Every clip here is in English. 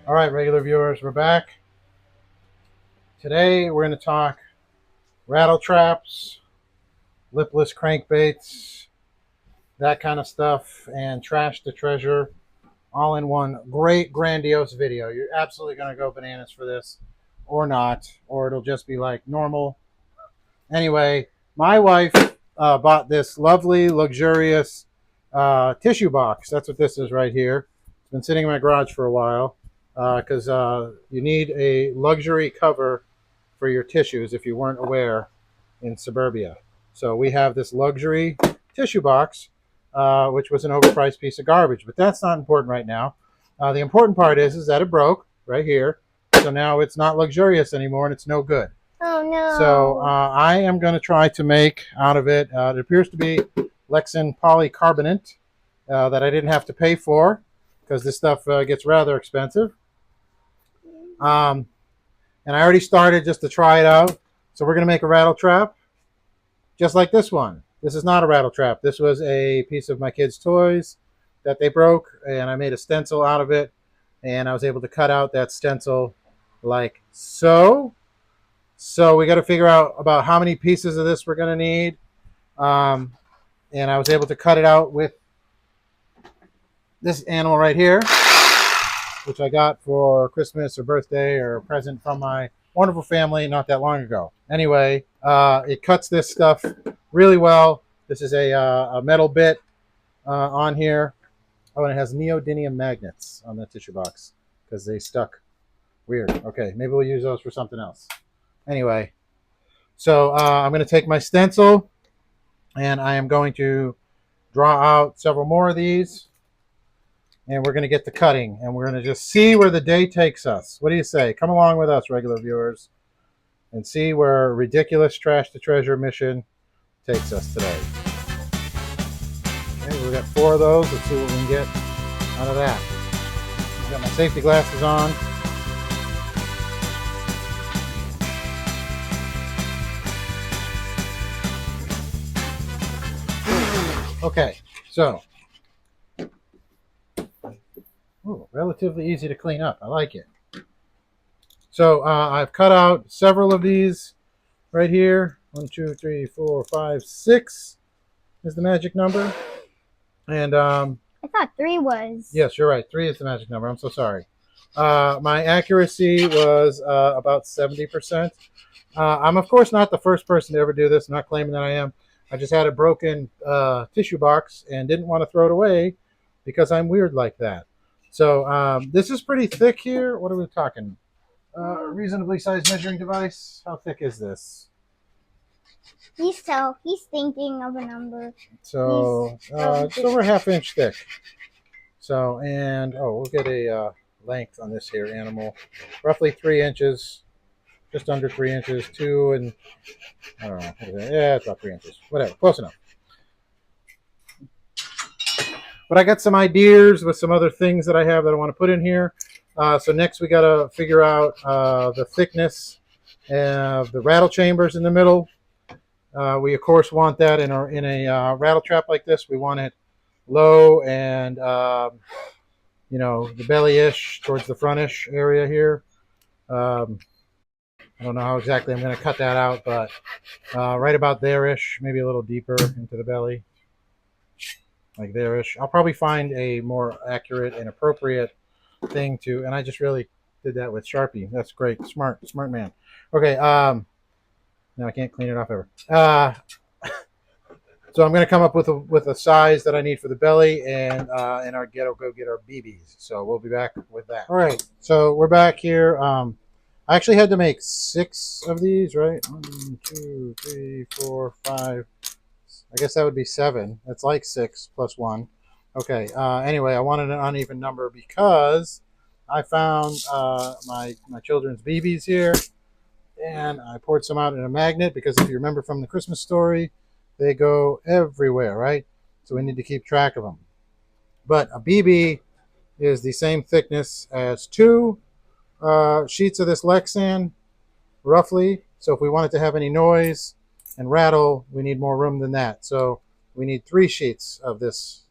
All right, regular viewers, we're back. Today we're going to talk rattle traps, lipless crankbaits, that kind of stuff, and trash to treasure all in one great, grandiose video. You're absolutely going to go bananas for this, or not, or it'll just be like normal. Anyway, my wife bought this lovely, luxurious tissue box. That's what this is right here. It's been sitting in my garage for a while because you need a luxury cover for your tissues if you weren't aware in suburbia. So we have this luxury tissue box, which was an overpriced piece of garbage, but that's not important right now. The important part is that it broke right here. So now it's not luxurious anymore and it's no good. Oh no. So I am going to try to make out of it, it appears to be Lexan polycarbonate that I didn't have to pay for because this stuff gets rather expensive. And I already started just to try it out. So we're going to make a rattle trap just like this one. This is not a rattle trap. This was a piece of my kids' toys that they broke, and I made a stencil out of it, and I was able to cut out that stencil like so. So we got to figure out about how many pieces of this we're going to need. And I was able to cut it out with this animal right here, which I got for Christmas or birthday or a present from my wonderful family not that long ago. Anyway, it cuts this stuff really well. This is a metal bit on here. Oh, and it has neodymium magnets on the tissue box because they stuck weird. Okay, maybe we'll use those for something else. Anyway, so I'm going to take my stencil and I am going to draw out several more of these. And we're going to get to cutting, and we're going to just see where the day takes us. What do you say? Come along with us, regular viewers, and see where ridiculous trash to treasure mission takes us today. Okay, we got 4 of those. Let's see what we can get out of that. I got my safety glasses on. Okay, so relatively easy to clean up. I like it. So I've cut out several of these right here. 1, 2, 3, 4, 5, 6 is the magic number. And I thought 3 was. Yes, you're right. 3 is the magic number. I'm so sorry. My accuracy was about 70%. I'm, of course, not the first person to ever do this. I'm not claiming that I am. I just had a broken tissue box and didn't want to throw it away because I'm weird like that. So this is pretty thick here. What are we talking? Reasonably sized measuring device. How thick is this? He's thinking of a number. So it's over a ½ inch thick. So, and we'll get a length on this here animal, roughly 3 inches, just under 3 inches, 2 and I don't know. Yeah, it's about 3 inches. Whatever, close enough. But I got some ideas with some other things that I have that I want to put in here. So next we got to figure out the thickness of the rattle chambers in the middle. We of course want that in a rattle trap like this. We want it low and the belly-ish towards the front-ish area here. I don't know how exactly I'm going to cut that out, but right about there-ish, maybe a little deeper into the belly, like there-ish. I'll probably find a more accurate and appropriate thing to, and I just really did that with Sharpie. That's great. Smart man. Okay, now I can't clean it off ever. So I'm going to come up with a size that I need for the belly and our go get our BBs. So we'll be back with that. All right, so we're back here. I actually had to make 6 of these, right? 1, 2, 3, 4, 5. I guess that would be 7. That's like 6 plus 1. Okay. Anyway, I wanted an uneven number because I found my children's BBs here, and I poured some out in a magnet because if you remember from the Christmas story, they go everywhere, right? So we need to keep track of them. But a BB is the same thickness as 2 sheets of this Lexan, roughly. So if we want it to have any noise and rattle, we need more room than that. So we need 3 sheets of this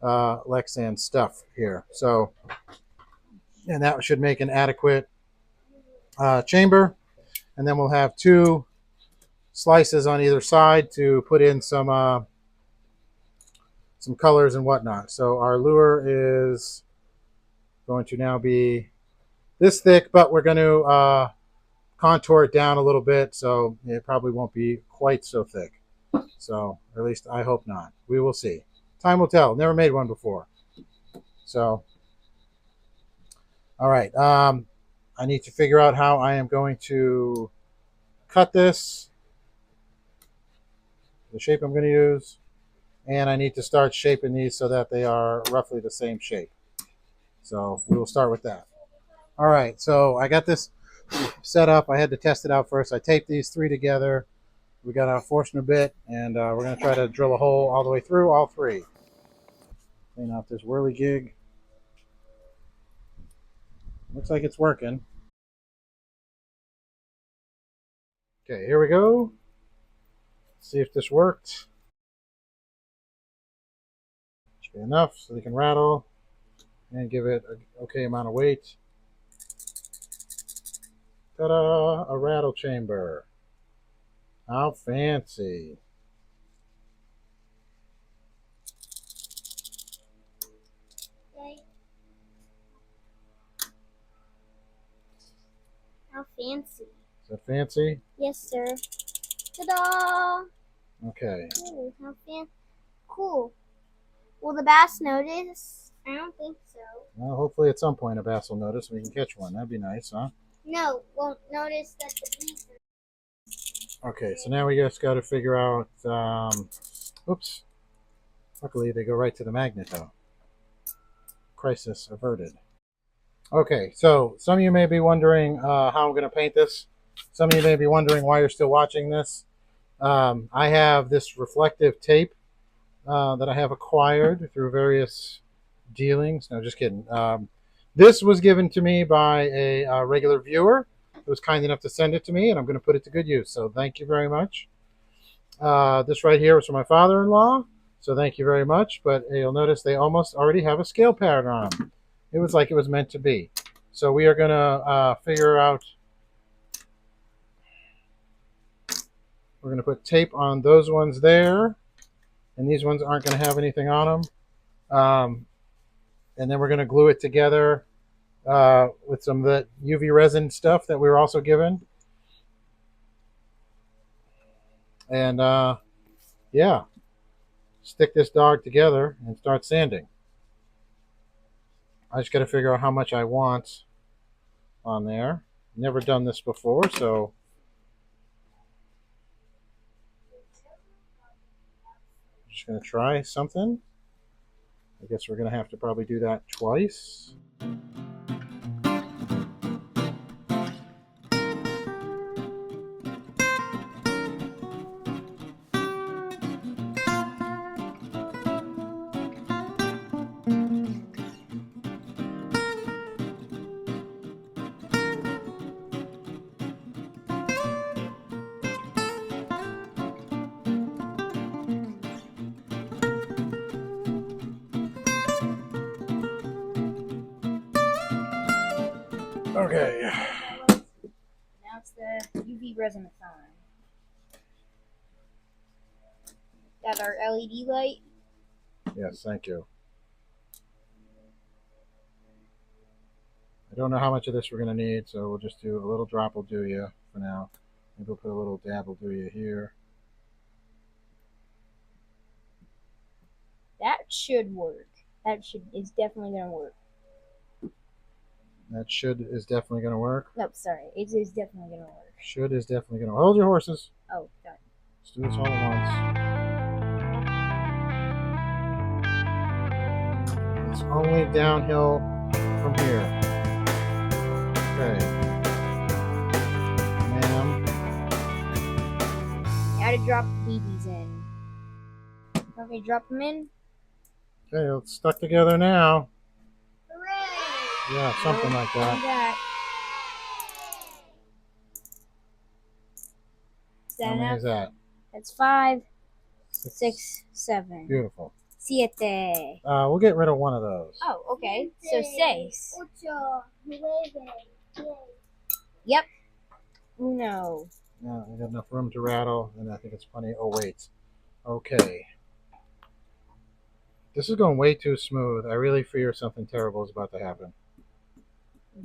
Lexan stuff here. So and that should make an adequate chamber. And then we'll have 2 slices on either side to put in some colors and whatnot. So our lure is going to now be this thick, but we're going to contour it down a little bit, so it probably won't be quite so thick. So, or at least I hope not. We will see. Time will tell. Never made one before. So, all right. I need to figure out how I am going to cut this, the shape I'm going to use, and I need to start shaping these so that they are roughly the same shape. So we will start with that. All right, so I got this set up. I had to test it out first. I taped these 3 together. We got a Forstner bit, and we're going to try to drill a hole all the way through all 3. Clean out this whirligig. Looks like it's working. Okay, here we go. Let's see if this worked. Should be enough so they can rattle and give it an okay amount of weight. Ta-da! A rattle chamber. How fancy. How fancy. Is that fancy? Yes, sir. Ta-da! Okay. Ooh, how cool. Will the bass notice? I don't think so. Well, hopefully at some point a bass will notice and we can catch one. That'd be nice, huh? No, won't notice that the bees are... Okay, so now we just got to figure out. Oops. Luckily, they go right to the magnet, though. Crisis averted. Okay, so some of you may be wondering how I'm going to paint this. Some of you may be wondering why you're still watching this. I have this reflective tape that I have acquired through various dealings. No, just kidding. This was given to me by a regular viewer who was kind enough to send it to me, and I'm going to put it to good use. So thank you very much. This right here was from my father-in-law, so thank you very much. But you'll notice they almost already have a scale pattern on them. It was like it was meant to be. So we are going to figure out. We're going to put tape on those ones there, and these ones aren't going to have anything on them. And then we're going to glue it together with some of the UV resin stuff that we were also given. And yeah, stick this dog together and start sanding. I just got to figure out how much I want on there. Never done this before, so I'm just going to try something. I guess we're going to have to probably do that twice. Okay. Now it's the UV resin time. Got our LED light. Yes, thank you. I don't know how much of this we're going to need, so we'll just do a little drop will do you for now. Maybe we'll put a little dab will do you here. That should work. Is definitely gonna work. That should is definitely going to work. No, sorry, it is definitely gonna work. Should is definitely going to hold your horses. Oh, God. Let's do this all at once. It's only downhill from here. Okay. Ma'am. Gotta drop the BBs in. Okay, drop them in. Okay, it's stuck together now. Hooray! Yeah, something like that. That. Is that How many enough? is that? That's 5, 6, 7. Beautiful. Siete. We'll get rid of one of those. Oh, okay. So 6. 8, 9, 10. Yep. Uno. Yeah, I got enough room to rattle, and I think it's plenty. Oh, wait. Okay. This is going way too smooth. I really fear something terrible is about to happen.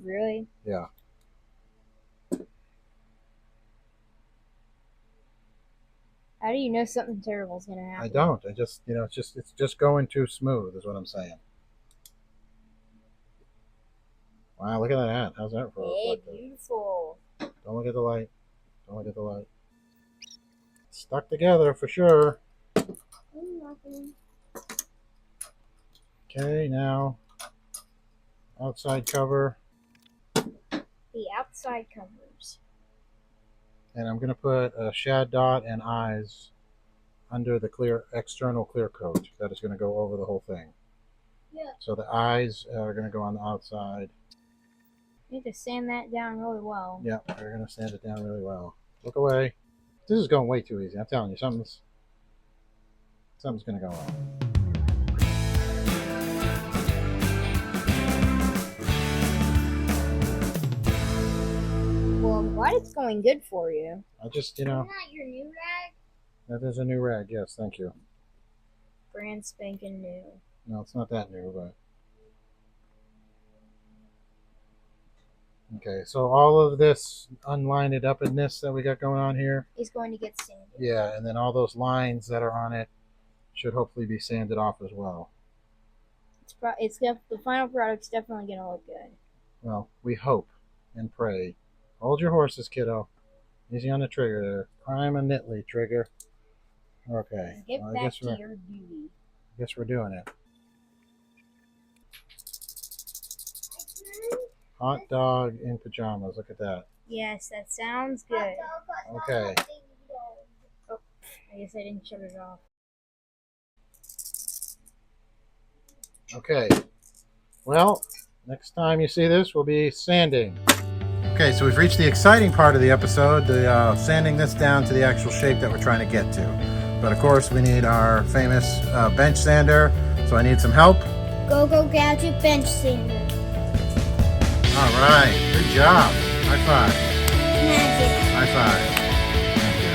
Really? Yeah. How do you know something terrible is gonna happen? I don't. I just, it's just going too smooth is what I'm saying. Wow, look at that. How's that for a Hey, reflector? beautiful. Don't look at the light. Don't look at the light. Stuck together for sure. Nothing. Okay, now outside cover. The outside covers. And I'm going to put a shad dot and eyes under the external clear coat that is going to go over the whole thing. Yeah. So the eyes are going to go on the outside. You need to sand that down really well. Yeah, we're going to sand it down really well. Look away. This is going way too easy. I'm telling you, something's going to go on. Well, I'm glad it's going good for you. I just, Isn't that your new rag? that is a new rag. Yes, thank you. Brand spanking new. No, it's not that new, but. Okay, so all of this unlined upness that we got going on here. Is going to get sanded. Yeah, and then all those lines that are on it should hopefully be sanded off as well. The final product's definitely gonna look good. Well, we hope and pray. Hold your horses, kiddo. Easy on the trigger there. Prime a Nitley trigger. Okay. Get Well, back to your duty. I guess we're doing it. Hot dog in pajamas. Look at that. Yes, that sounds good. Okay. I guess I didn't shut it off. Okay. Well, next time you see this, we'll be sanding. Okay, so we've reached the exciting part of the episode, the sanding this down to the actual shape that we're trying to get to. But of course, we need our famous bench sander, so I need some help. Go Gadget bench sander. All right, good job. High five. Magic. High five. Thank you.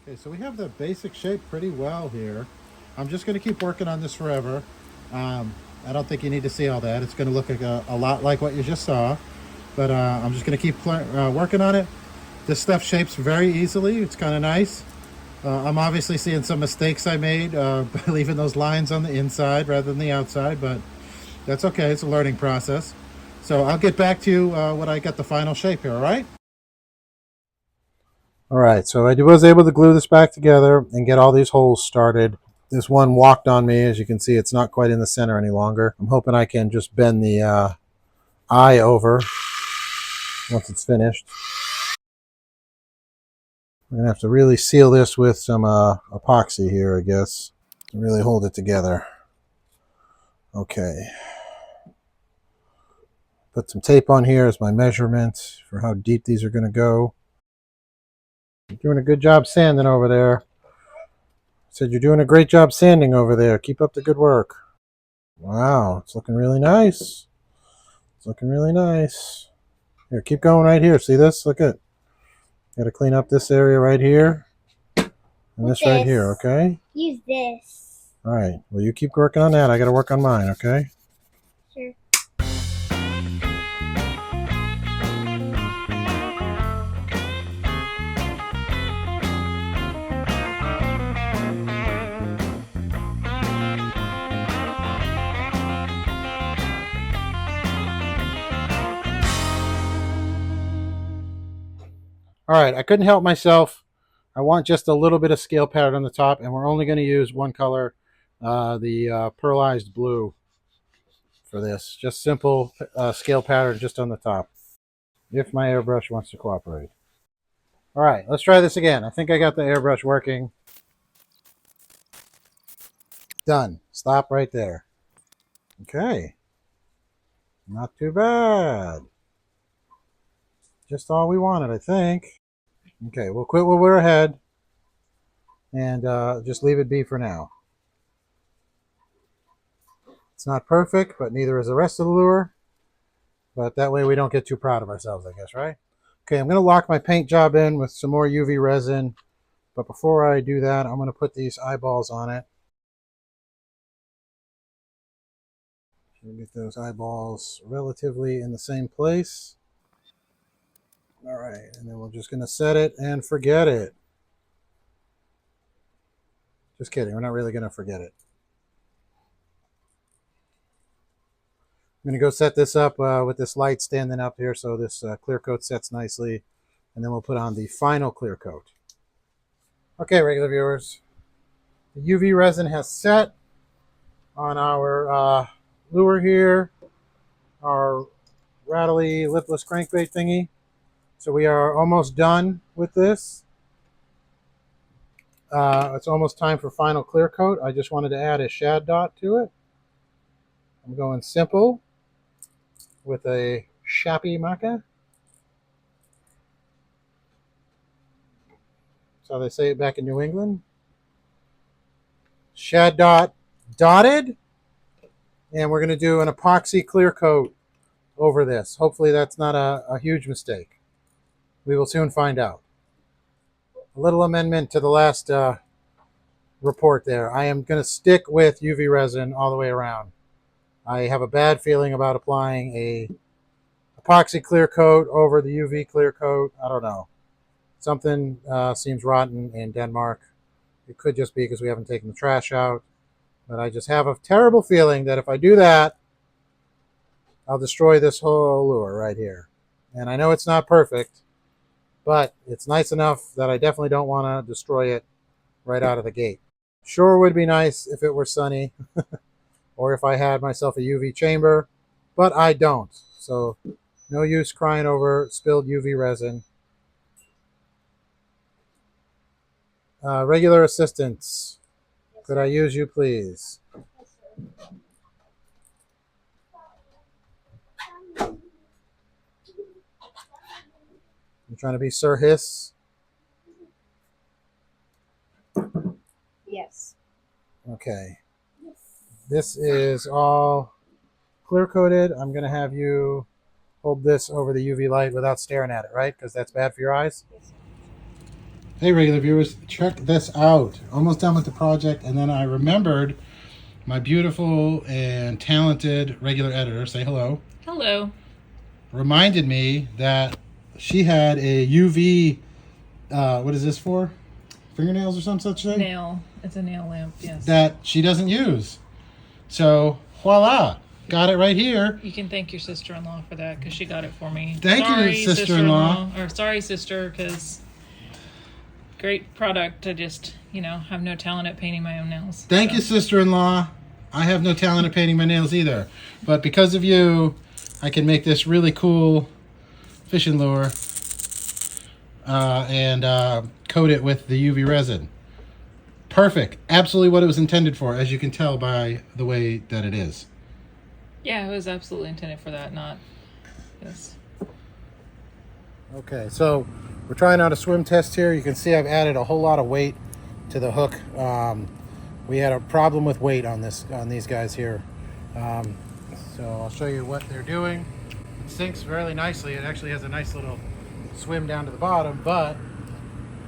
Okay, so we have the basic shape pretty well here. I'm just going to keep working on this forever. I don't think you need to see all that. It's going to look like a lot like what you just saw. But I'm just going to keep working on it. This stuff shapes very easily. It's kind of nice. I'm obviously seeing some mistakes I made by leaving those lines on the inside rather than the outside, but that's okay. It's a learning process. So I'll get back to you when I get the final shape here, all right? All right, so I was able to glue this back together and get all these holes started. This one walked on me. As you can see, it's not quite in the center any longer. I'm hoping I can just bend the eye over once it's finished. We're going to have to really seal this with some epoxy here, I guess, to really hold it together. Okay. Put some tape on here as my measurement for how deep these are going to go. You're doing a good job sanding over there. I said you're doing a great job sanding over there. Keep up the good work. Wow, it's looking really nice. It's looking really nice. Here, keep going right here. See this? Look at. Got to clean up this area right here. And this right here, okay? Use this. All right. Well, you keep working on that. I got to work on mine, okay? Sure. All right, I couldn't help myself. I want just a little bit of scale pattern on the top, and we're only going to use one color, the pearlized blue for this. Just simple scale pattern just on the top, if my airbrush wants to cooperate. All right, let's try this again. I think I got the airbrush working. Done. Stop right there. Okay. Not too bad. Just all we wanted, I think. Okay, we'll quit while we're ahead and just leave it be for now. It's not perfect, but neither is the rest of the lure. But that way we don't get too proud of ourselves, I guess, right? Okay, I'm going to lock my paint job in with some more UV resin. But before I do that, I'm going to put these eyeballs on it. Get those eyeballs relatively in the same place. All right, and then we're just going to set it and forget it. Just kidding, we're not really going to forget it. I'm going to go set this up with this light standing up here so this clear coat sets nicely. And then we'll put on the final clear coat. Okay, regular viewers. The UV resin has set on our lure here, our rattly lipless crankbait thingy. So we are almost done with this. It's almost time for final clear coat. I just wanted to add a shad dot to it. I'm going simple with a Shappy Maca. That's how they say it back in New England. Shad dot dotted. And we're going to do an epoxy clear coat over this. Hopefully that's not a huge mistake. We will soon find out. A little amendment to the last report there. I am going to stick with UV resin all the way around. I have a bad feeling about applying a epoxy clear coat over the UV clear coat. I don't know. Something seems rotten in Denmark. It could just be because we haven't taken the trash out. But I just have a terrible feeling that if I do that, I'll destroy this whole lure right here. And I know it's not perfect, but it's nice enough that I definitely don't want to destroy it right out of the gate. Sure would be nice if it were sunny or if I had myself a UV chamber, but I don't. So no use crying over spilled UV resin. Regular assistants, could I use you, please? You trying to be Sir Hiss? Yes. Okay. This is all clear coated. I'm going to have you hold this over the UV light without staring at it, right? Because that's bad for your eyes. Yes. Hey, regular viewers, check this out. Almost done with the project, and then I remembered my beautiful and talented regular editor, say hello. Hello. Reminded me that she had a UV, what is this for? Fingernails or some such thing? Nail. It's a nail lamp, yes. That she doesn't use. So, voila. Got it right here. You can thank your sister-in-law for that because she got it for me. Thank you, sister-in-law. Or sorry, sister, because great product. I just, have no talent at painting my own nails. Thank you, sister-in-law. I have no talent at painting my nails either. But because of you, I can make this really cool fishing lure and coat it with the UV resin. Perfect. Absolutely what it was intended for, as you can tell by the way that it is. Yeah, it was absolutely intended for that, not this. Okay, so we're trying out a swim test here. You can see I've added a whole lot of weight to the hook. We had a problem with weight on these guys here. So I'll show you what they're doing. It sinks really nicely. It actually has a nice little swim down to the bottom, but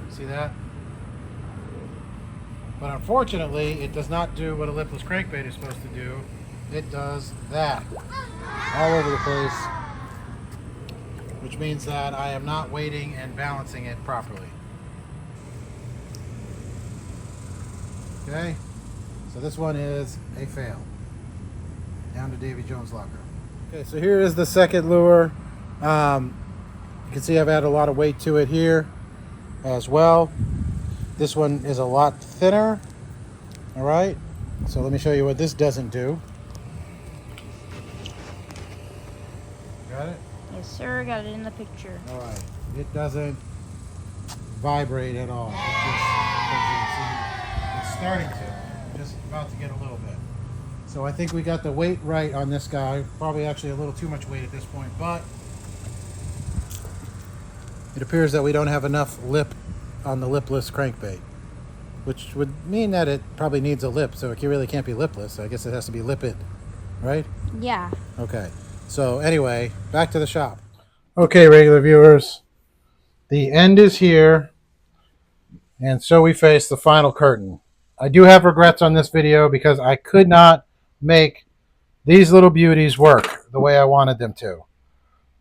see that? But unfortunately, it does not do what a lipless crankbait is supposed to do. It does that all over the place, which means that I am not weighting and balancing it properly. Okay, so this one is a fail. Down to Davy Jones' locker. Okay, so here is the second lure. You can see I've added a lot of weight to it here. as well. This one is a lot thinner. All right, so let me show you what this doesn't do. Got it? Yes, sir. Got it in the picture. All right, it doesn't vibrate at all. It's starting to, just about to get a little bit. So I think we got the weight right on this guy. Probably actually a little too much weight at this point, but it appears that we don't have enough lip on the lipless crankbait, which would mean that it probably needs a lip, so it really can't be lipless. I guess it has to be lipped, right? Yeah. Okay, so anyway, back to the shop. Okay, regular viewers, the end is here, and so we face the final curtain. I do have regrets on this video because I could not make these little beauties work the way I wanted them to.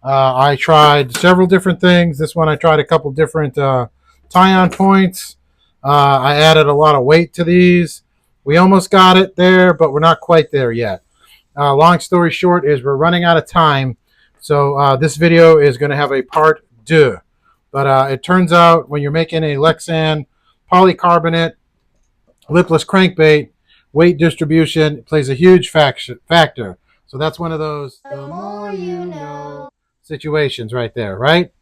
I tried several different things. This one I tried a couple different tie-on points. I added a lot of weight to these. We almost got it there, but we're not quite there yet. Long story short is we're running out of time. So this video is going to have a part 2. But it turns out when you're making a Lexan polycarbonate lipless crankbait, weight distribution plays a huge factor. So that's one of those the more you know situations right there, right?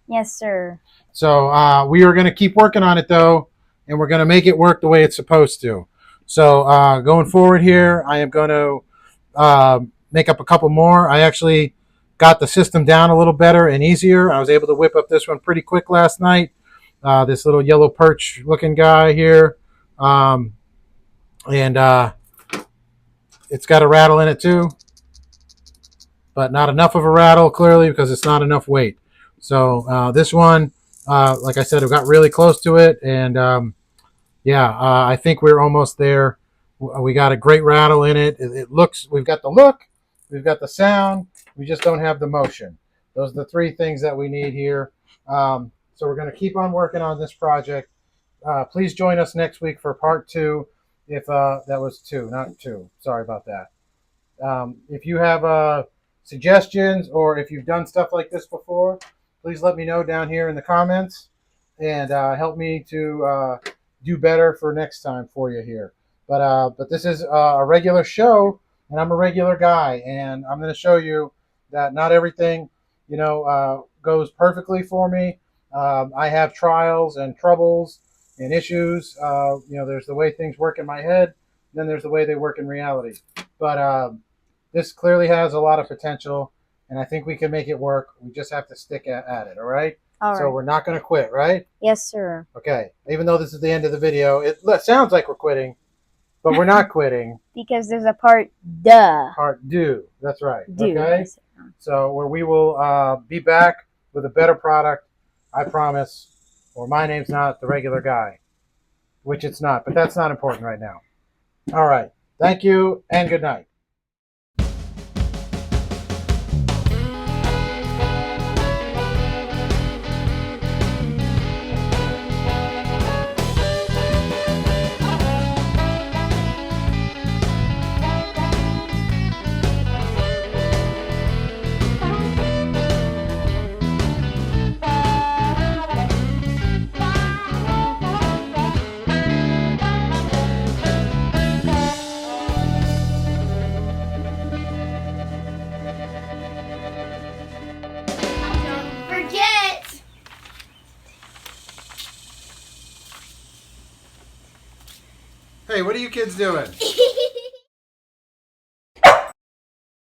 Yes, sir. So we are going to keep working on it though, and we're going to make it work the way it's supposed to. So going forward here, I am going to make up a couple more. I actually got the system down a little better and easier. I was able to whip up this one pretty quick last night. This little yellow perch looking guy here. And it's got a rattle in it too, but not enough of a rattle clearly because it's not enough weight. So this one, like I said, I got really close to it, and yeah, I think we're almost there. We got a great rattle in it. It looks, we've got the look, we've got the sound, we just don't have the motion. Those are the 3 things that we need here. So we're going to keep on working on this project. Please join us next week for part 2. If that was 2, not 2. Sorry about that. If you have suggestions or if you've done stuff like this before, please let me know down here in the comments and help me to do better for next time for you here. But this is a regular show, and I'm a regular guy, and I'm going to show you that not everything, goes perfectly for me. I have trials and troubles and issues. There's the way things work in my head, then there's the way they work in reality. But this clearly has a lot of potential, and I think we can make it work. We just have to stick at it, all right? All So right. we're not going to quit, right? Yes, sir. Okay. Even though this is the end of the video, it sounds like we're quitting, but we're not quitting. Because there's a part duh. Part due. That's right. Do. Okay? Yes, sir. So where we will be back with a better product, I promise. Or my name's not the regular guy, which it's not, but that's not important right now. All right. Thank you and good night. Don't forget. Hey, what are you kids doing?